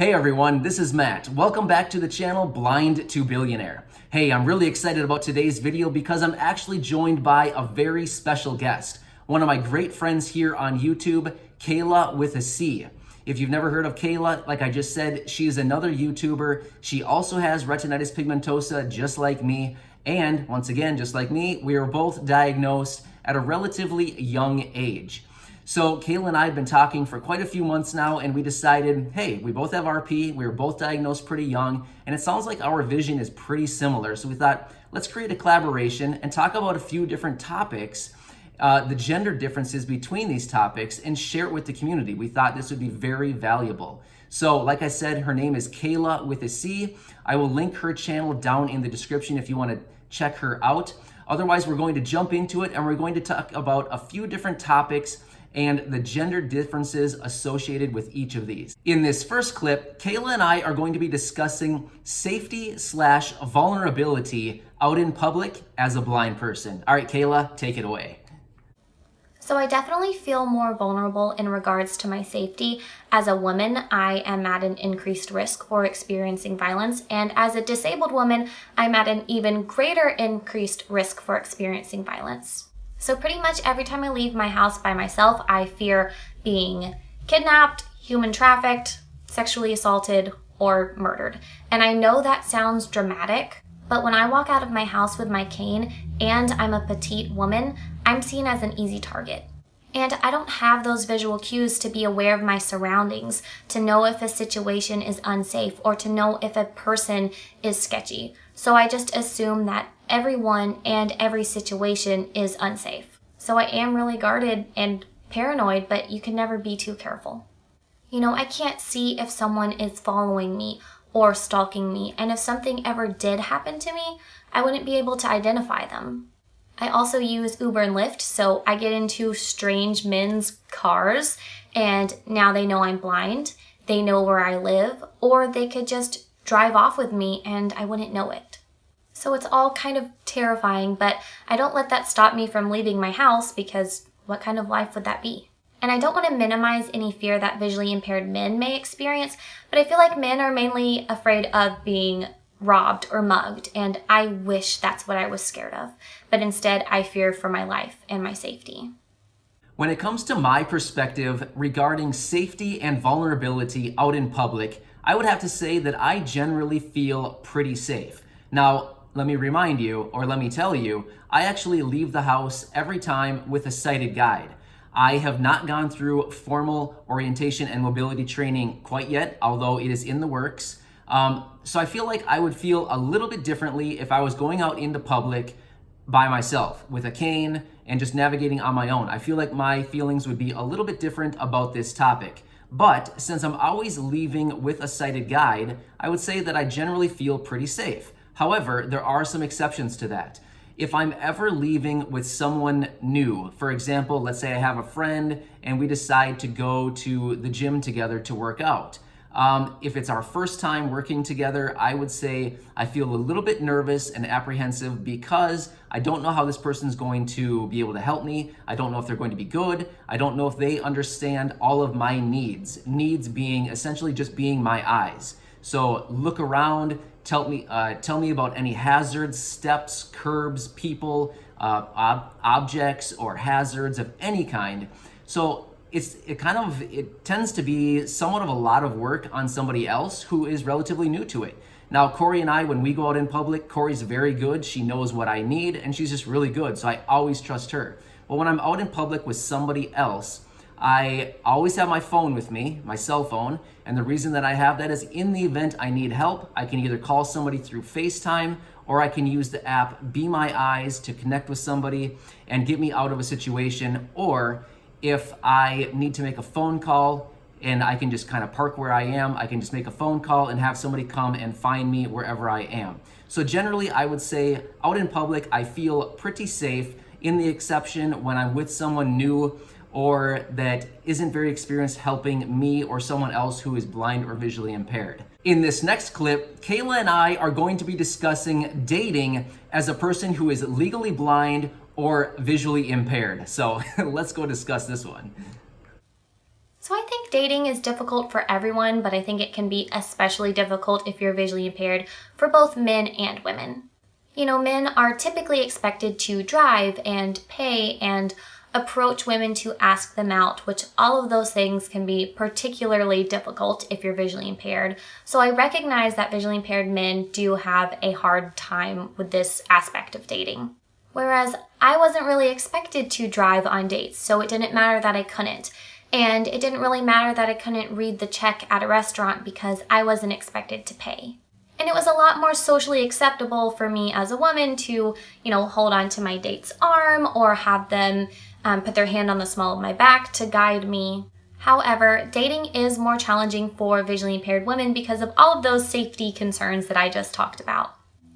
Hey everyone, this is Matt. Welcome back to the channel Blind to Billionaire. Hey, I'm really excited about today's video because I'm actually joined by a very special guest, one of my great friends here on YouTube, Cayla with a C. If you've never heard of Cayla, like I just said, she is another YouTuber. She also has retinitis pigmentosa just like me. And once again, just like me, we were both diagnosed at a relatively young age. So Cayla and I have been talking for quite a few months now, and we decided, hey, we both have RP, we were both diagnosed pretty young, and it sounds like our vision is pretty similar. So we thought, let's create a collaboration and talk about a few different topics, the gender differences between these topics, and share it with the community. We thought this would be very valuable. So like I said, her name is Cayla with a C. I will link her channel down in the description if you want to check her out. Otherwise, we're going to jump into it, and we're going to talk about a few different topics and the gender differences associated with each of these. In this first clip, Cayla and I are going to be discussing safety/vulnerability out in public as a blind person. All right, Cayla, take it away. So I definitely feel more vulnerable in regards to my safety. As a woman, I am at an increased risk for experiencing violence, and as a disabled woman, I'm at an even greater increased risk for experiencing violence. So pretty much every time I leave my house by myself, I fear being kidnapped, human trafficked, sexually assaulted, or murdered. And I know that sounds dramatic, but when I walk out of my house with my cane and I'm a petite woman, I'm seen as an easy target. And I don't have those visual cues to be aware of my surroundings, to know if a situation is unsafe, or to know if a person is sketchy. So I just assume that everyone and every situation is unsafe. So I am really guarded and paranoid, but you can never be too careful. You know, I can't see if someone is following me or stalking me, and if something ever did happen to me, I wouldn't be able to identify them. I also use Uber and Lyft, so I get into strange men's cars, and now they know I'm blind, they know where I live, or they could just drive off with me and I wouldn't know it. So it's all kind of terrifying, but I don't let that stop me from leaving my house, because what kind of life would that be? And I don't want to minimize any fear that visually impaired men may experience, but I feel like men are mainly afraid of being robbed or mugged, and I wish that's what I was scared of. But instead, I fear for my life and my safety. When it comes to my perspective regarding safety and vulnerability out in public, I would have to say that I generally feel pretty safe. Now, let me remind you, or let me tell you, I actually leave the house every time with a sighted guide. I have not gone through formal orientation and mobility training quite yet, although it is in the works. So I feel like I would feel a little bit differently if I was going out into public by myself with a cane and just navigating on my own. I feel like my feelings would be a little bit different about this topic. But since I'm always leaving with a sighted guide, I would say that I generally feel pretty safe. However, there are some exceptions to that. If I'm ever leaving with someone new, for example, let's say I have a friend and we decide to go to the gym together to work out. If it's our first time working together, I would say I feel a little bit nervous and apprehensive because I don't know how this person's going to be able to help me. I don't know if they're going to be good. I don't know if they understand all of my needs. Needs being essentially just being my eyes. So look around, tell me about any hazards, steps, curbs, people, objects, or hazards of any kind. So it tends to be somewhat of a lot of work on somebody else who is relatively new to it. Now, Corey and I, when we go out in public, Corey's very good. She knows what I need, and she's just really good, so I always trust her. But when I'm out in public with somebody else, I always have my phone with me, my cell phone, and the reason that I have that is in the event I need help, I can either call somebody through FaceTime, or I can use the app Be My Eyes to connect with somebody and get me out of a situation, or if I need to make a phone call and I can just kind of park where I am, I can just make a phone call and have somebody come and find me wherever I am. So generally, I would say out in public, I feel pretty safe, in the exception when I'm with someone new or that isn't very experienced helping me or someone else who is blind or visually impaired. In this next clip, Cayla and I are going to be discussing dating as a person who is legally blind or visually impaired. So let's go discuss this one. So I think dating is difficult for everyone, but I think it can be especially difficult if you're visually impaired for both men and women. You know, men are typically expected to drive and pay and approach women to ask them out, which all of those things can be particularly difficult if you're visually impaired. So I recognize that visually impaired men do have a hard time with this aspect of dating. Whereas I wasn't really expected to drive on dates, so it didn't matter that I couldn't. And it didn't really matter that I couldn't read the check at a restaurant because I wasn't expected to pay. And it was a lot more socially acceptable for me as a woman to, hold on to my date's arm or have them put their hand on the small of my back to guide me. However, dating is more challenging for visually impaired women because of all of those safety concerns that I just talked about.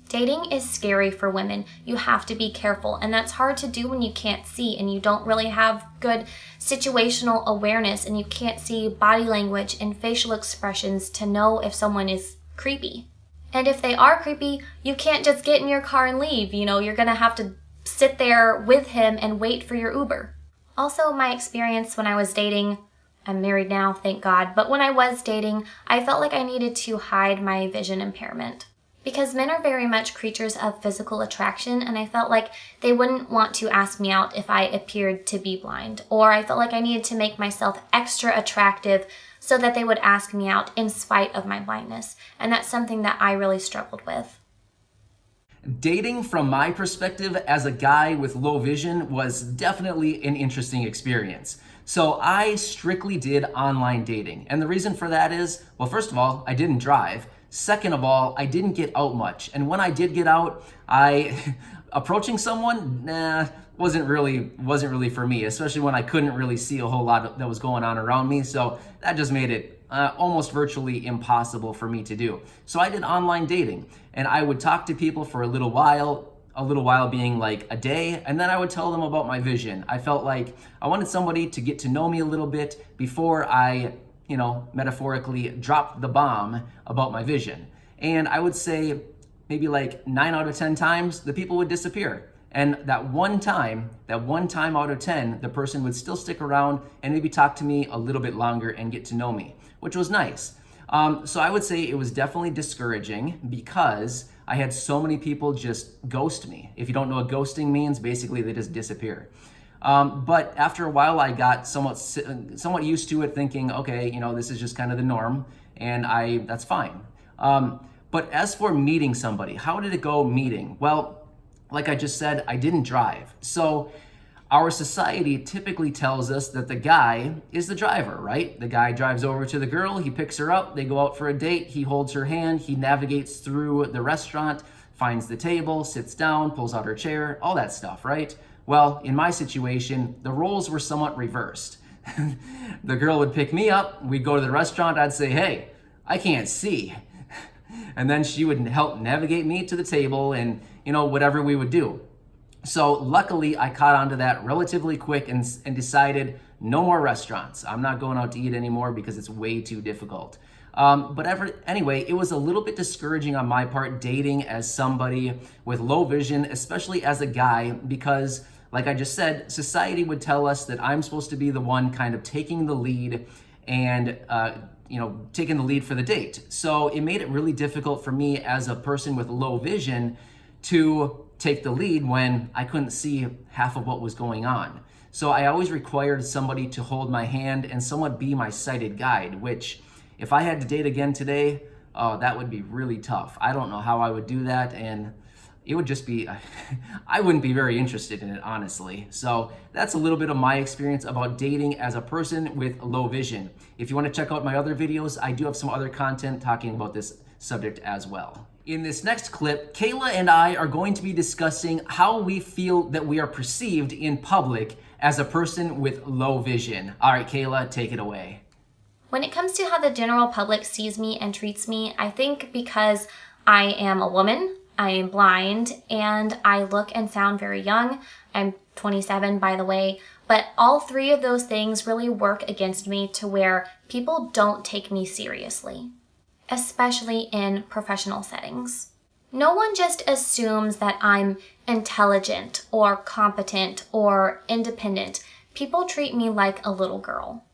Dating is scary for women. You have to be careful, and that's hard to do when you can't see and you don't really have good situational awareness and you can't see body language and facial expressions to know if someone is creepy. And if they are creepy, you can't just get in your car and leave. You're going to have to sit there with him and wait for your Uber. Also, my experience when I was dating, I'm married now, thank God, but when I was dating, I felt like I needed to hide my vision impairment. Because men are very much creatures of physical attraction, and I felt like they wouldn't want to ask me out if I appeared to be blind. Or I felt like I needed to make myself extra attractive so that they would ask me out in spite of my blindness. And that's something that I really struggled with. Dating, from my perspective as a guy with low vision, was definitely an interesting experience. So I strictly did online dating. And the reason for that is, well, first of all, I didn't drive. Second of all, I didn't get out much. And when I did get out, approaching someone, wasn't really for me, especially when I couldn't really see a whole lot that was going on around me. So that just made it almost virtually impossible for me to do. So I did online dating, and I would talk to people for a little while being like a day, and then I would tell them about my vision. I felt like I wanted somebody to get to know me a little bit before I metaphorically dropped the bomb about my vision. And I would say maybe like 9 out of 10 times, the people would disappear. And that one time out of 10, the person would still stick around and maybe talk to me a little bit longer and get to know me, which was nice. So I would say it was definitely discouraging because I had so many people just ghost me. If you don't know what ghosting means, basically they just disappear. But after a while, I got somewhat used to it, thinking, okay, this is just kind of the norm, and that's fine. But as for meeting somebody, how did it go meeting? Well, like I just said, I didn't drive. So our society typically tells us that the guy is the driver, right? The guy drives over to the girl, he picks her up, they go out for a date, he holds her hand, he navigates through the restaurant, finds the table, sits down, pulls out her chair, all that stuff, right? Well, in my situation, the roles were somewhat reversed. The girl would pick me up, we'd go to the restaurant, I'd say, hey, I can't see. And then she would help navigate me to the table and, whatever we would do. So luckily, I caught onto that relatively quick and decided no more restaurants. I'm not going out to eat anymore because it's way too difficult. Anyway, it was a little bit discouraging on my part dating as somebody with low vision, especially as a guy, because like I just said, society would tell us that I'm supposed to be the one kind of taking the lead and, taking the lead for the date. So it made it really difficult for me as a person with low vision to take the lead when I couldn't see half of what was going on. So I always required somebody to hold my hand and somewhat be my sighted guide, which if I had to date again today, that would be really tough. I don't know how I would do that, and it would just be, I wouldn't be very interested in it, honestly. So that's a little bit of my experience about dating as a person with low vision. If you want to check out my other videos, I do have some other content talking about this subject as well. In this next clip, Cayla and I are going to be discussing how we feel that we are perceived in public as a person with low vision. All right, Cayla, take it away. When it comes to how the general public sees me and treats me, I think because I am a woman, I am blind, and I look and sound very young. I'm 27, by the way, but all three of those things really work against me to where people don't take me seriously, especially in professional settings. No one just assumes that I'm intelligent or competent or independent. People treat me like a little girl.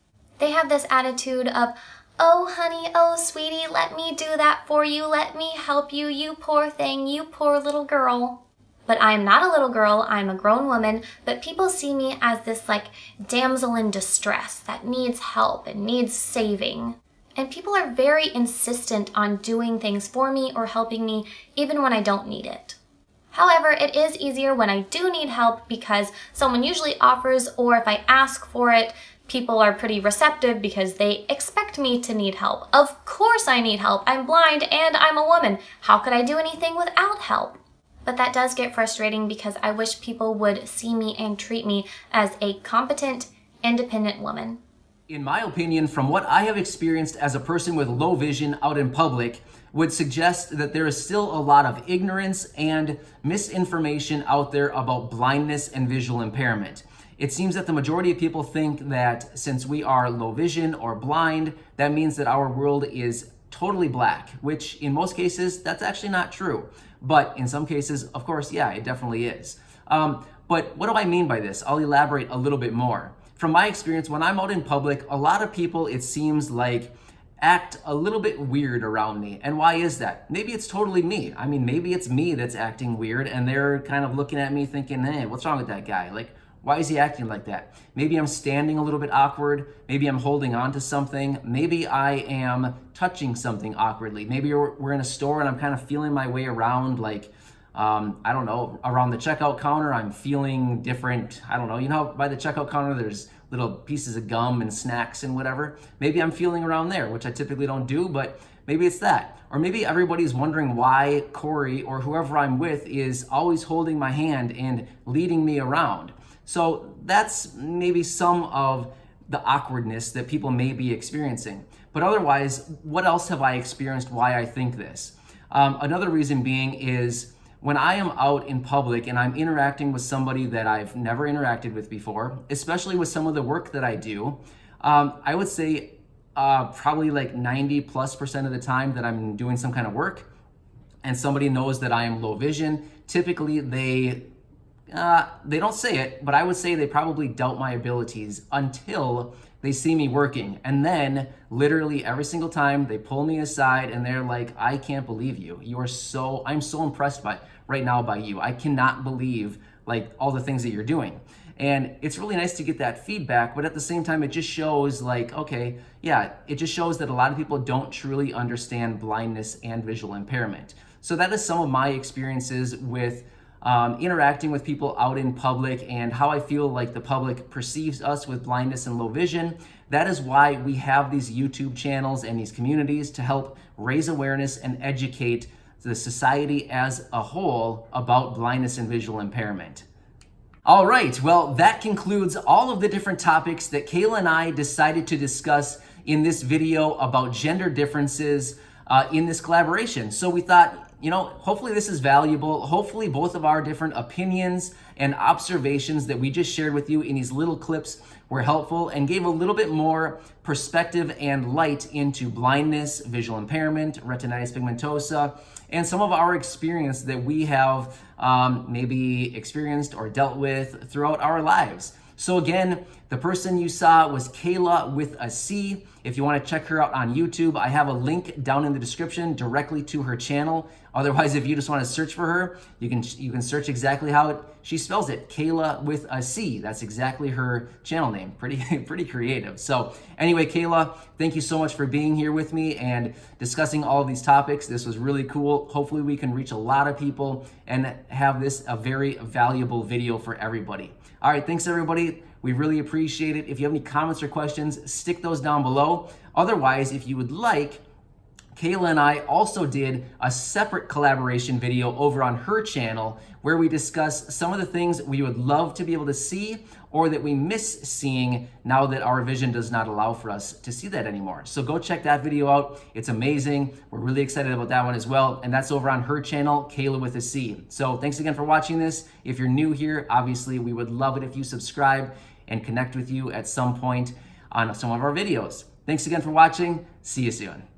They have this attitude of, oh honey, oh sweetie, let me do that for you, let me help you, you poor thing, you poor little girl. But I'm not a little girl, I'm a grown woman, but people see me as this like damsel in distress that needs help and needs saving. And people are very insistent on doing things for me or helping me even when I don't need it. However, it is easier when I do need help because someone usually offers, or if I ask for it, people are pretty receptive because they expect me to need help. Of course I need help. I'm blind and I'm a woman. How could I do anything without help? But that does get frustrating because I wish people would see me and treat me as a competent, independent woman. In my opinion, from what I have experienced as a person with low vision out in public, would suggest that there is still a lot of ignorance and misinformation out there about blindness and visual impairment. It seems that the majority of people think that since we are low vision or blind, that means that our world is totally black, which in most cases, that's actually not true. But in some cases, of course, yeah, it definitely is. But what do I mean by this? I'll elaborate a little bit more. From my experience, when I'm out in public, a lot of people, it seems like, act a little bit weird around me. And why is that? Maybe it's totally me. I mean, maybe it's me that's acting weird and they're kind of looking at me thinking, hey, what's wrong with that guy? Like, why is he acting like that? Maybe I'm standing a little bit awkward. Maybe I'm holding on to something. Maybe I am touching something awkwardly. Maybe we're in a store and I'm kind of feeling my way around, like, I don't know, around the checkout counter, I'm feeling different. I don't know, you know, by the checkout counter, there's little pieces of gum and snacks and whatever. Maybe I'm feeling around there, which I typically don't do, but maybe it's that. Or maybe everybody's wondering why Corey or whoever I'm with is always holding my hand and leading me around. So that's maybe some of the awkwardness that people may be experiencing. But otherwise, what else have I experienced why I think this? Another reason being is when I am out in public and I'm interacting with somebody that I've never interacted with before, especially with some of the work that I do, I would say probably like 90+% of the time that I'm doing some kind of work and somebody knows that I am low vision, typically they don't say it, but I would say they probably doubt my abilities until they see me working. And then literally every single time they pull me aside and they're like, I can't believe you. I'm so impressed right now by you. I cannot believe like all the things that you're doing. And it's really nice to get that feedback, but at the same time, it just shows like, okay, yeah, it just shows that a lot of people don't truly understand blindness and visual impairment. So that is some of my experiences with interacting with people out in public and how I feel like the public perceives us with blindness and low vision. That is why we have these YouTube channels and these communities to help raise awareness and educate the society as a whole about blindness and visual impairment. All right, well, that concludes all of the different topics that Cayla and I decided to discuss in this video about gender differences in this collaboration. So we thought, you know, hopefully this is valuable. Hopefully both of our different opinions and observations that we just shared with you in these little clips were helpful and gave a little bit more perspective and light into blindness, visual impairment, retinitis pigmentosa, and some of our experience that we have maybe experienced or dealt with throughout our lives. So again, the person you saw was Cayla with a C. If you want to check her out on YouTube, I have a link down in the description directly to her channel. Otherwise, if you just want to search for her, you can search exactly how she spells it, Cayla with a C. That's exactly her channel name. Pretty creative. So anyway, Cayla, thank you so much for being here with me and discussing all of these topics. This was really cool. Hopefully we can reach a lot of people and have this a very valuable video for everybody. All right, thanks everybody. We really appreciate it. If you have any comments or questions, stick those down below. Otherwise, if you would like, Cayla and I also did a separate collaboration video over on her channel where we discuss some of the things we would love to be able to see or that we miss seeing now that our vision does not allow for us to see that anymore. So go check that video out. It's amazing. We're really excited about that one as well. And that's over on her channel, Cayla with a C. So thanks again for watching this. If you're new here, obviously we would love it if you subscribe and connect with you at some point on some of our videos. Thanks again for watching. See you soon.